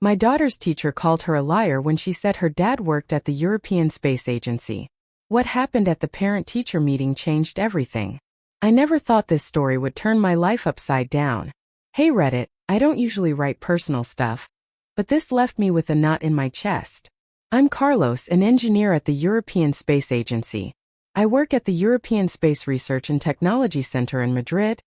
My daughter's teacher called her a liar when she said her dad worked at the European Space Agency. What happened at the parent-teacher meeting changed everything. I never thought this story would turn my life upside down. Hey Reddit, I don't usually write personal stuff, but this left me with a knot in my chest. I'm Carlos, an engineer at the European Space Agency. I work at the European Space Research and Technology Center in Madrid,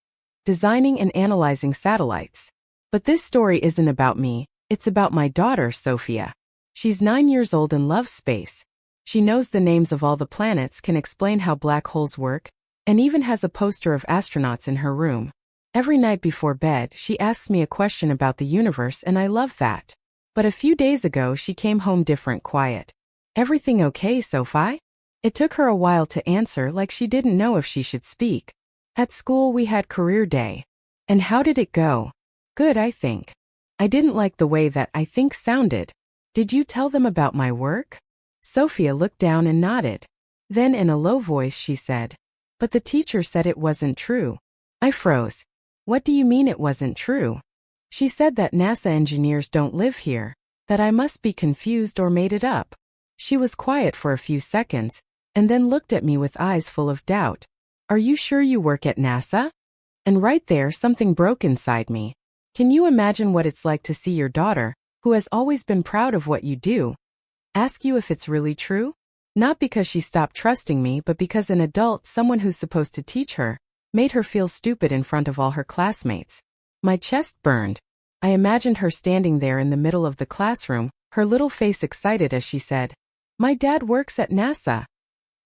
designing and analyzing satellites. But this story isn't about me. It's about my daughter, Sophia. She's 9 years old and loves space. She knows the names of all the planets, can explain how black holes work, and even has a poster of astronauts in her room. Every night before bed, she asks me a question about the universe, and I love that. But a few days ago, she came home different, quiet. Everything okay, Sophie? It took her a while to answer, like she didn't know if she should speak. At school, we had career day. And how did it go? Good, I think. I didn't like the way that "I think" sounded. Did you tell them about my work? Sophia looked down and nodded. Then in a low voice she said, "But the teacher said it wasn't true." I froze. What do you mean it wasn't true? She said that NASA engineers don't live here, that I must be confused or made it up. She was quiet for a few seconds, and then looked at me with eyes full of doubt. Are you sure you work at NASA? And right there something broke inside me. Can you imagine what it's like to see your daughter, who has always been proud of what you do, ask you if it's really true? Not because she stopped trusting me, but because an adult, someone who's supposed to teach her, made her feel stupid in front of all her classmates. My chest burned. I imagined her standing there in the middle of the classroom, her little face excited as she said, "My dad works at NASA."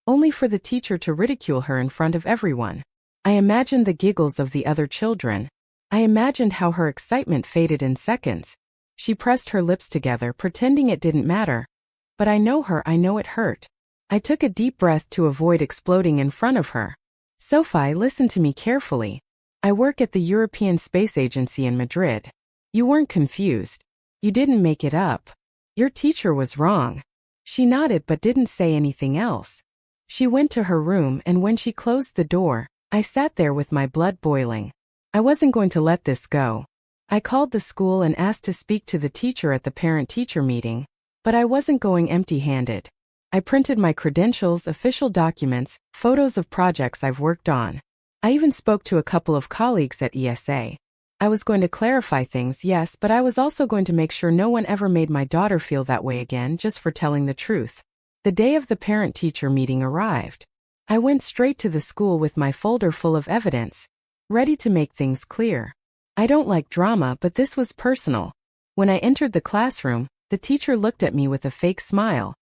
Only for the teacher to ridicule her in front of everyone. I imagined the giggles of the other children. I imagined how her excitement faded in seconds. She pressed her lips together, pretending it didn't matter. But I know her, I know it hurt. I took a deep breath to avoid exploding in front of her. Sophie, listen to me carefully. I work at the European Space Agency in Madrid. You weren't confused. You didn't make it up. Your teacher was wrong. She nodded but didn't say anything else. She went to her room, and when she closed the door, I sat there with my blood boiling. I wasn't going to let this go. I called the school and asked to speak to the teacher at the parent-teacher meeting, but I wasn't going empty-handed. I printed my credentials, official documents, photos of projects I've worked on. I even spoke to a couple of colleagues at ESA. I was going to clarify things, yes, but I was also going to make sure no one ever made my daughter feel that way again just for telling the truth. The day of the parent-teacher meeting arrived. I went straight to the school with my folder full of evidence, ready to make things clear. I don't like drama, but this was personal. When I entered the classroom, the teacher looked at me with a fake smile,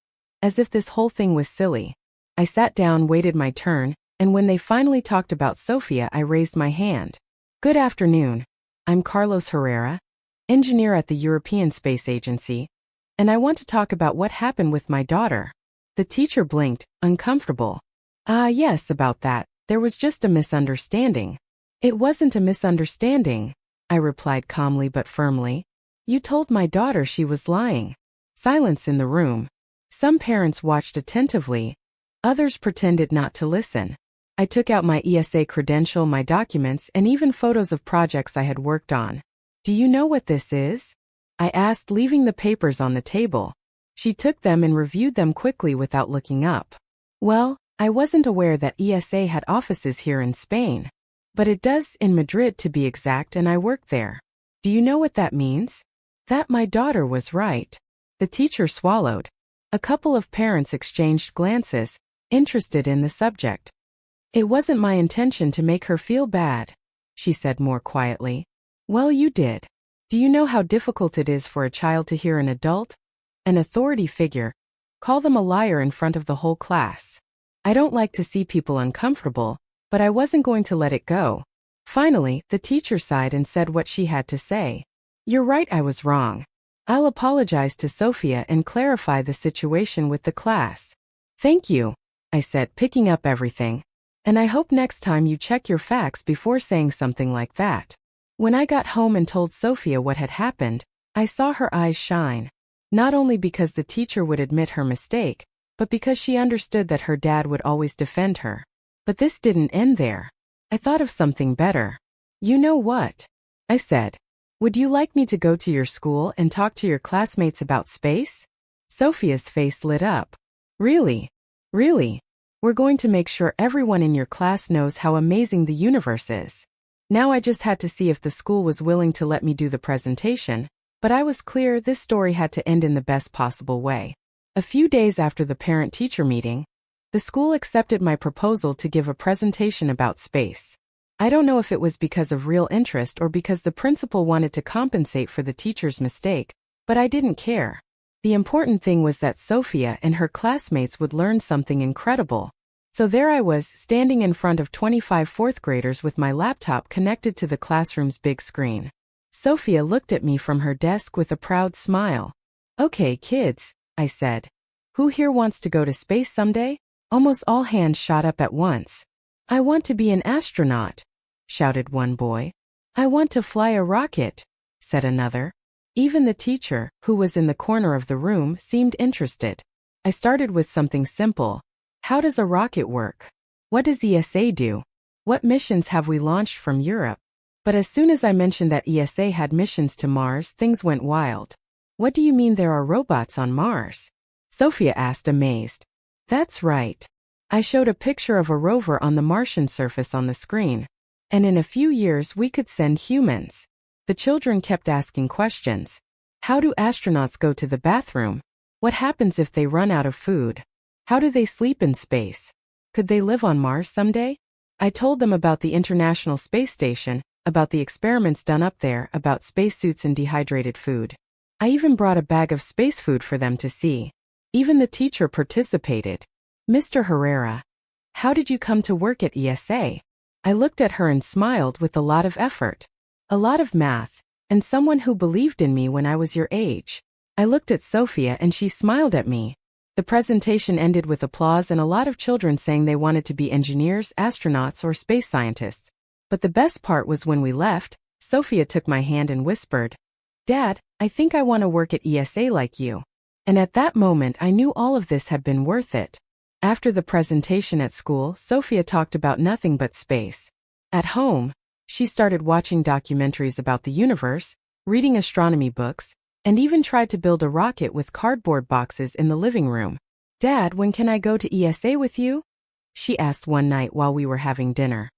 as if this whole thing was silly. I sat down, waited my turn, and when they finally talked about Sophia, I raised my hand. Good afternoon. I'm Carlos Herrera, engineer at the European Space Agency, and I want to talk about what happened with my daughter. The teacher blinked, uncomfortable. Yes, about that. There was just a misunderstanding. It wasn't a misunderstanding, I replied calmly but firmly. You told my daughter she was lying. Silence in the room. Some parents watched attentively. Others pretended not to listen. I took out my ESA credential, my documents, and even photos of projects I had worked on. Do you know what this is? I asked, leaving the papers on the table. She took them and reviewed them quickly without looking up. Well, I wasn't aware that ESA had offices here in Spain. But it does, in Madrid to be exact, and I work there. Do you know what that means? That my daughter was right. The teacher swallowed. A couple of parents exchanged glances, interested in the subject. It wasn't my intention to make her feel bad, she said more quietly. Well, you did. Do you know how difficult it is for a child to hear an adult, an authority figure, call them a liar in front of the whole class? I don't like to see people uncomfortable, but I wasn't going to let it go. Finally, the teacher sighed and said what she had to say. You're right, I was wrong. I'll apologize to Sophia and clarify the situation with the class. Thank you, I said, picking up everything. And I hope next time you check your facts before saying something like that. When I got home and told Sophia what had happened, I saw her eyes shine. Not only because the teacher would admit her mistake, but because she understood that her dad would always defend her. But this didn't end there. I thought of something better. You know what? I said. Would you like me to go to your school and talk to your classmates about space? Sophia's face lit up. Really? Really? We're going to make sure everyone in your class knows how amazing the universe is. Now I just had to see if the school was willing to let me do the presentation, but I was clear this story had to end in the best possible way. A few days after the parent-teacher meeting, the school accepted my proposal to give a presentation about space. I don't know if it was because of real interest or because the principal wanted to compensate for the teacher's mistake, but I didn't care. The important thing was that Sophia and her classmates would learn something incredible. So there I was, standing in front of 25 fourth graders with my laptop connected to the classroom's big screen. Sophia looked at me from her desk with a proud smile. "Okay, kids," I said. "Who here wants to go to space someday?" Almost all hands shot up at once. "I want to be an astronaut," shouted one boy. "I want to fly a rocket," said another. Even the teacher, who was in the corner of the room, seemed interested. I started with something simple. How does a rocket work? What does ESA do? What missions have we launched from Europe? But as soon as I mentioned that ESA had missions to Mars, things went wild. "What do you mean there are robots on Mars?" Sophia asked, amazed. "That's right. I showed a picture of a rover on the Martian surface on the screen. And in a few years we could send humans." The children kept asking questions. How do astronauts go to the bathroom? What happens if they run out of food? How do they sleep in space? Could they live on Mars someday? I told them about the International Space Station, about the experiments done up there, about spacesuits and dehydrated food. I even brought a bag of space food for them to see. Even the teacher participated. "Mr. Herrera, how did you come to work at ESA?" I looked at her and smiled with a lot of effort. "A lot of math, and someone who believed in me when I was your age." I looked at Sophia and she smiled at me. The presentation ended with applause and a lot of children saying they wanted to be engineers, astronauts, or space scientists. But the best part was when we left, Sophia took my hand and whispered, "Dad, I think I want to work at ESA like you." And at that moment I knew all of this had been worth it. After the presentation at school, Sophia talked about nothing but space. At home, she started watching documentaries about the universe, reading astronomy books, and even tried to build a rocket with cardboard boxes in the living room. "Dad, when can I go to ESA with you?" she asked one night while we were having dinner.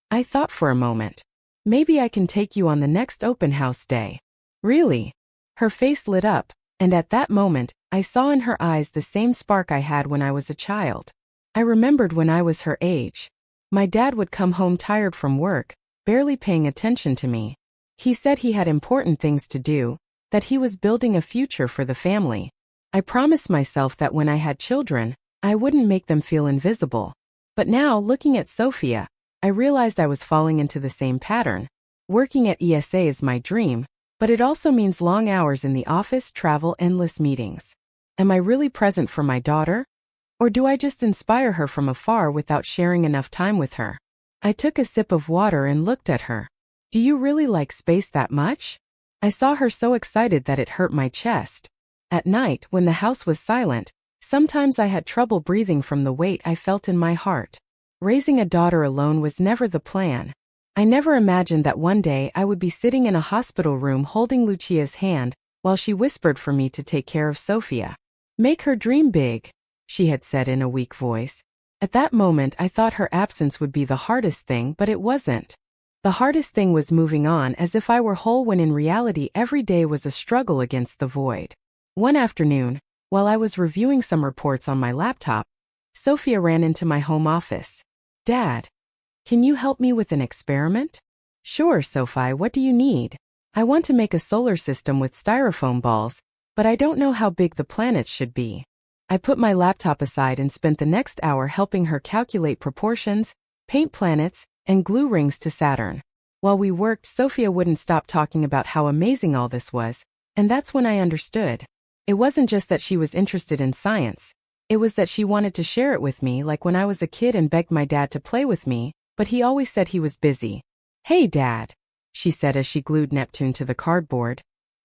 I thought for a moment. "Maybe I can take you on the next open house day." "Really?" Her face lit up, and at that moment, I saw in her eyes the same spark I had when I was a child. I remembered when I was her age. My dad would come home tired from work, barely paying attention to me. He said he had important things to do, that he was building a future for the family. I promised myself that when I had children, I wouldn't make them feel invisible. But now, looking at Sophia, I realized I was falling into the same pattern. Working at ESA is my dream, but it also means long hours in the office, travel, endless meetings. Am I really present for my daughter? Or do I just inspire her from afar without sharing enough time with her? I took a sip of water and looked at her. "Do you really like space that much?" I saw her so excited that it hurt my chest. At night, when the house was silent, sometimes I had trouble breathing from the weight I felt in my heart. Raising a daughter alone was never the plan. I never imagined that one day I would be sitting in a hospital room holding Lucia's hand while she whispered for me to take care of Sophia. "Make her dream big," she had said in a weak voice. At that moment I thought her absence would be the hardest thing, but it wasn't. The hardest thing was moving on as if I were whole when in reality every day was a struggle against the void. One afternoon, while I was reviewing some reports on my laptop, Sophia ran into my home office. "Dad, can you help me with an experiment?" "Sure, Sophie, what do you need?" "I want to make a solar system with styrofoam balls, but I don't know how big the planets should be." I put my laptop aside and spent the next hour helping her calculate proportions, paint planets, and glue rings to Saturn. While we worked, Sophia wouldn't stop talking about how amazing all this was, and that's when I understood. It wasn't just that she was interested in science. It was that she wanted to share it with me, like when I was a kid and begged my dad to play with me, but he always said he was busy. "Hey, Dad," she said as she glued Neptune to the cardboard.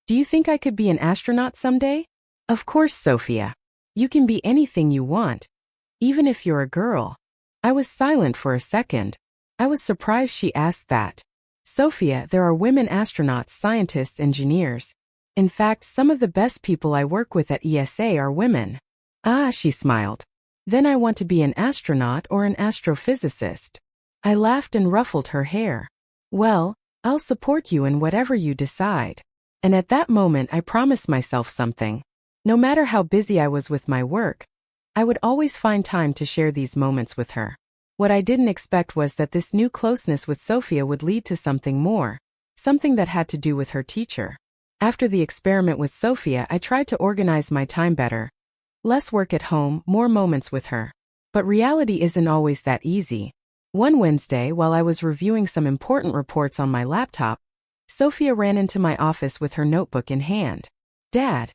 "Do you think I could be an astronaut someday?" "Of course, Sophia. You can be anything you want, even if you're a girl." I was silent for a second. I was surprised she asked that. Sophia, there are women astronauts, scientists, engineers. In fact, some of the best people I work with at ESA are women. Ah, she smiled. Then I want to be an astronaut or an astrophysicist. I laughed and ruffled her hair. Well, I'll support you in whatever you decide. And at that moment I promised myself something. No matter how busy I was with my work, I would always find time to share these moments with her. What I didn't expect was that this new closeness with Sophia would lead to something more, something that had to do with her teacher. After the experiment with Sophia, I tried to organize my time better. Less work at home, more moments with her. But reality isn't always that easy. One Wednesday, while I was reviewing some important reports on my laptop, Sophia ran into my office with her notebook in hand. Dad,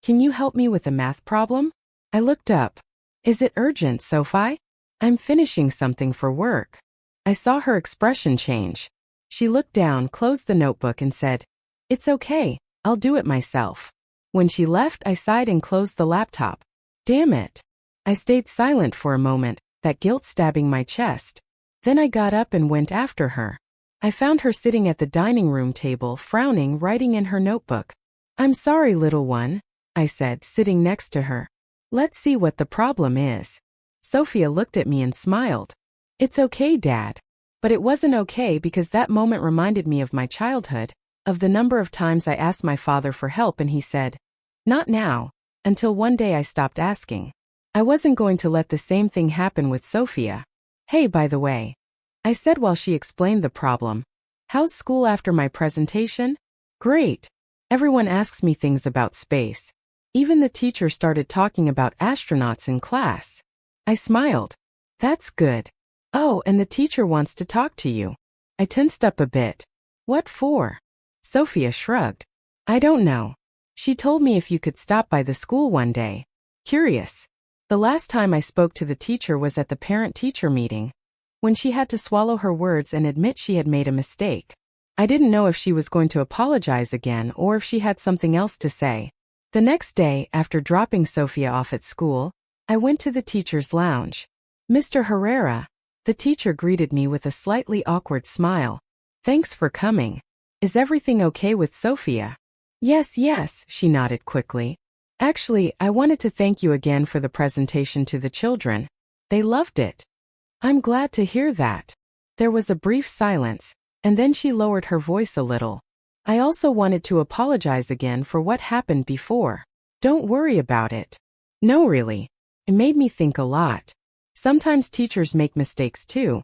can you help me with a math problem? I looked up. Is it urgent, Sophie? I'm finishing something for work. I saw her expression change. She looked down, closed the notebook and said, It's okay, I'll do it myself. When she left, I sighed and closed the laptop. Damn it. I stayed silent for a moment, that guilt stabbing my chest. Then I got up and went after her. I found her sitting at the dining room table, frowning, writing in her notebook. I'm sorry, little one, I said, sitting next to her. Let's see what the problem is. Sophia looked at me and smiled. It's okay, Dad. But it wasn't okay because that moment reminded me of my childhood, of the number of times I asked my father for help and he said, Not now, until one day I stopped asking. I wasn't going to let the same thing happen with Sophia. Hey, by the way, I said while she explained the problem. How's school after my presentation? Great. Everyone asks me things about space. Even the teacher started talking about astronauts in class. I smiled. That's good. Oh, and the teacher wants to talk to you. I tensed up a bit. What for? Sophia shrugged. I don't know. She told me if you could stop by the school one day. Curious. The last time I spoke to the teacher was at the parent-teacher meeting, when she had to swallow her words and admit she had made a mistake. I didn't know if she was going to apologize again or if she had something else to say. The next day, after dropping Sophia off at school, I went to the teacher's lounge. Mr. Herrera, the teacher greeted me with a slightly awkward smile. Thanks for coming. Is everything okay with Sophia? Yes, she nodded quickly. Actually, I wanted to thank you again for the presentation to the children. They loved it. I'm glad to hear that. There was a brief silence, and then she lowered her voice a little. I also wanted to apologize again for what happened before. Don't worry about it. No, really. It made me think a lot. Sometimes teachers make mistakes too,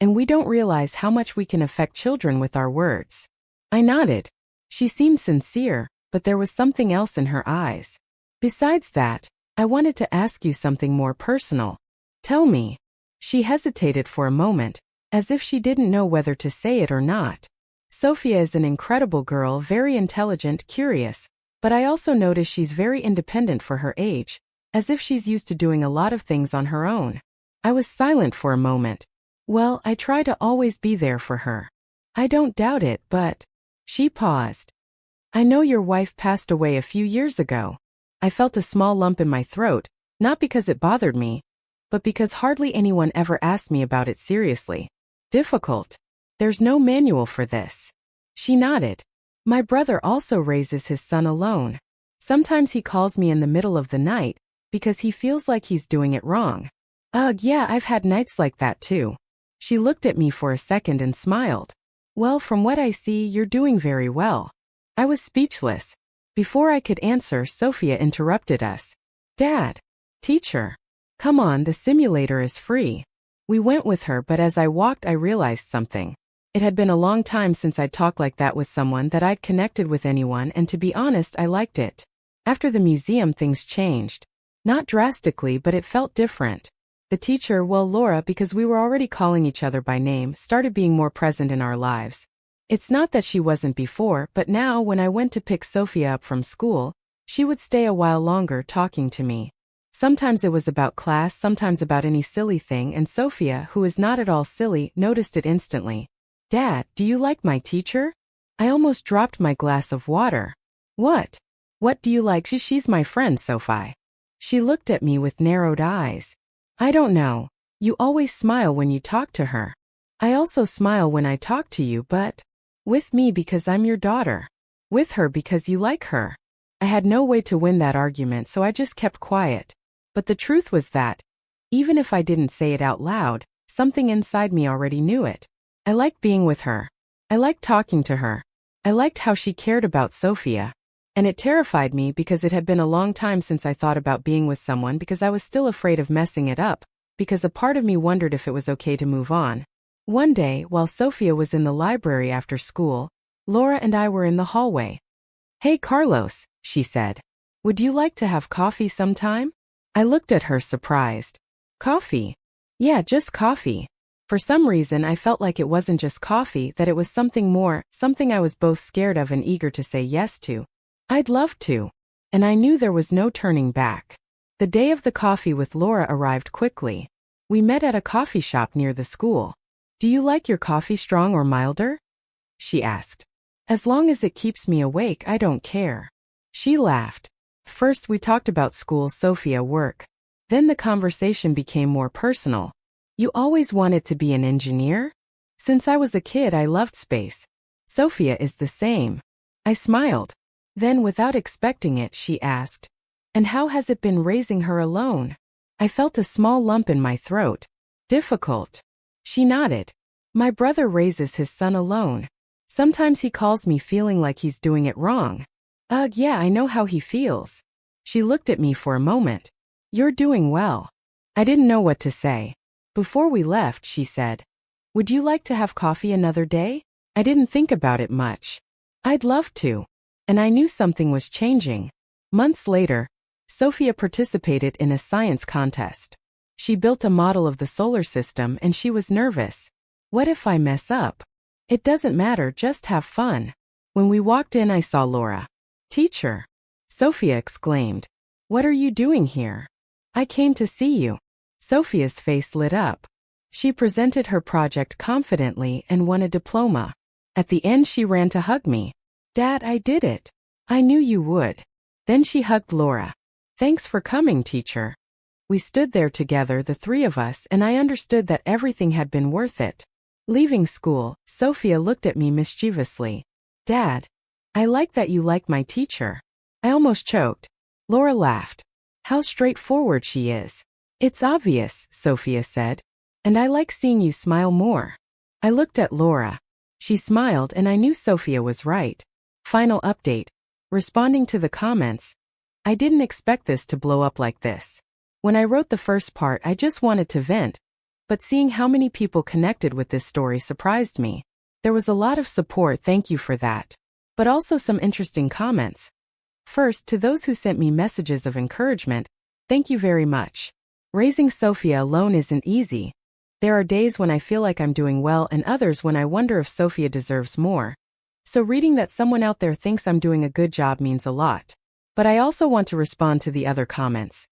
and we don't realize how much we can affect children with our words. I nodded. She seemed sincere, but there was something else in her eyes. Besides that, I wanted to ask you something more personal. Tell me. She hesitated for a moment, as if she didn't know whether to say it or not. Sophia is an incredible girl, very intelligent, curious, but I also notice she's very independent for her age, as if she's used to doing a lot of things on her own. I was silent for a moment. Well, I try to always be there for her. I don't doubt it, but... She paused. I know your wife passed away a few years ago. I felt a small lump in my throat, not because it bothered me, but because hardly anyone ever asked me about it seriously. Difficult. There's no manual for this. She nodded. My brother also raises his son alone. Sometimes he calls me in the middle of the night, because he feels like he's doing it wrong. Ugh, yeah, I've had nights like that too. She looked at me for a second and smiled. Well, from what I see, you're doing very well. I was speechless. Before I could answer, Sophia interrupted us. Dad. Teacher. Come on, the simulator is free. We went with her, but as I walked I realized something. It had been a long time since I'd talked like that with someone, that I'd connected with anyone, and to be honest, I liked it. After the museum, things changed. Not drastically, but it felt different. The teacher, well, Laura, because we were already calling each other by name, started being more present in our lives. It's not that she wasn't before, but now when I went to pick Sophia up from school, she would stay a while longer talking to me. Sometimes it was about class, sometimes about any silly thing, and Sophia, who is not at all silly, noticed it instantly. Dad, do you like my teacher? I almost dropped my glass of water. What? What do you like? She's my friend, Sophie. She looked at me with narrowed eyes. I don't know. You always smile when you talk to her. I also smile when I talk to you, but... With me because I'm your daughter. With her because you like her. I had no way to win that argument, so I just kept quiet. But the truth was that, even if I didn't say it out loud, something inside me already knew it. I liked being with her. I liked talking to her. I liked how she cared about Sophia. And it terrified me because it had been a long time since I thought about being with someone, because I was still afraid of messing it up, because a part of me wondered if it was okay to move on. One day, while Sophia was in the library after school, Laura and I were in the hallway. "Hey Carlos," she said. "Would you like to have coffee sometime?" I looked at her surprised. "Coffee?" "Yeah, just coffee." For some reason I felt like it wasn't just coffee, that it was something more, something I was both scared of and eager to say yes to. I'd love to. And I knew there was no turning back. The day of the coffee with Laura arrived quickly. We met at a coffee shop near the school. "Do you like your coffee strong or milder?" she asked. "As long as it keeps me awake, I don't care." She laughed. First we talked about school, Sophia, work. Then the conversation became more personal. "You always wanted to be an engineer?" "Since I was a kid I loved space." "Sophia is the same." I smiled. Then, without expecting it, she asked, "And how has it been raising her alone?" I felt a small lump in my throat. "Difficult." She nodded. "My brother raises his son alone. Sometimes he calls me feeling like he's doing it wrong." "Ugh, yeah, I know how he feels." She looked at me for a moment. "You're doing well." I didn't know what to say. Before we left, she said, "Would you like to have coffee another day?" I didn't think about it much. I'd love to. And I knew something was changing. Months later, Sophia participated in a science contest. She built a model of the solar system and she was nervous. "What if I mess up?" "It doesn't matter, just have fun." When we walked in, I saw Laura. "Teacher," Sophia exclaimed. "What are you doing here?" "I came to see you." Sophia's face lit up. She presented her project confidently and won a diploma. At the end, she ran to hug me. "Dad, I did it. I knew you would." Then she hugged Laura. "Thanks for coming, teacher." We stood there together, the three of us, and I understood that everything had been worth it. Leaving school, Sophia looked at me mischievously. "Dad, I like that you like my teacher." I almost choked. Laura laughed. "How straightforward she is." "It's obvious," Sophia said. "And I like seeing you smile more." I looked at Laura. She smiled and I knew Sophia was right. Final update. Responding to the comments. I didn't expect this to blow up like this. When I wrote the first part, I just wanted to vent. But seeing how many people connected with this story surprised me. There was a lot of support, thank you for that. But also some interesting comments. First, to those who sent me messages of encouragement, thank you very much. Raising Sophia alone isn't easy. There are days when I feel like I'm doing well and others when I wonder if Sophia deserves more. So reading that someone out there thinks I'm doing a good job means a lot. But I also want to respond to the other comments.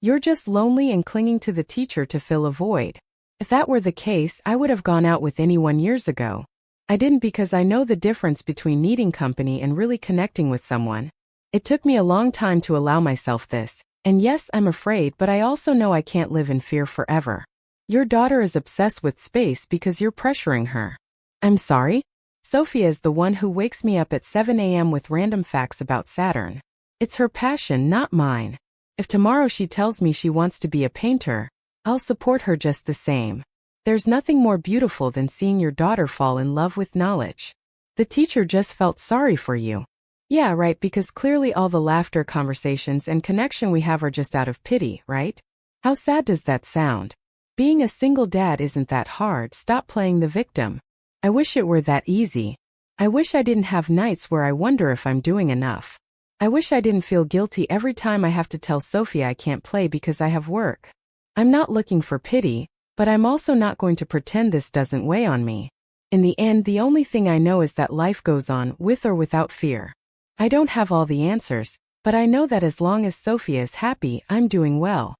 "You're just lonely and clinging to the teacher to fill a void." If that were the case, I would have gone out with anyone years ago. I didn't, because I know the difference between needing company and really connecting with someone. It took me a long time to allow myself this. And yes, I'm afraid, but I also know I can't live in fear forever. Your daughter is obsessed with space because you're pressuring her. I'm sorry? Sophia is the one who wakes me up at 7 a.m. with random facts about Saturn. It's her passion, not mine. If tomorrow she tells me she wants to be a painter, I'll support her just the same. There's nothing more beautiful than seeing your daughter fall in love with knowledge. The teacher just felt sorry for you. Yeah, right, because clearly all the laughter, conversations, and connection we have are just out of pity, right? How sad does that sound? Being a single dad isn't that hard. Stop playing the victim. I wish it were that easy. I wish I didn't have nights where I wonder if I'm doing enough. I wish I didn't feel guilty every time I have to tell Sophia I can't play because I have work. I'm not looking for pity, but I'm also not going to pretend this doesn't weigh on me. In the end, the only thing I know is that life goes on, with or without fear. I don't have all the answers, but I know that as long as Sophia is happy, I'm doing well.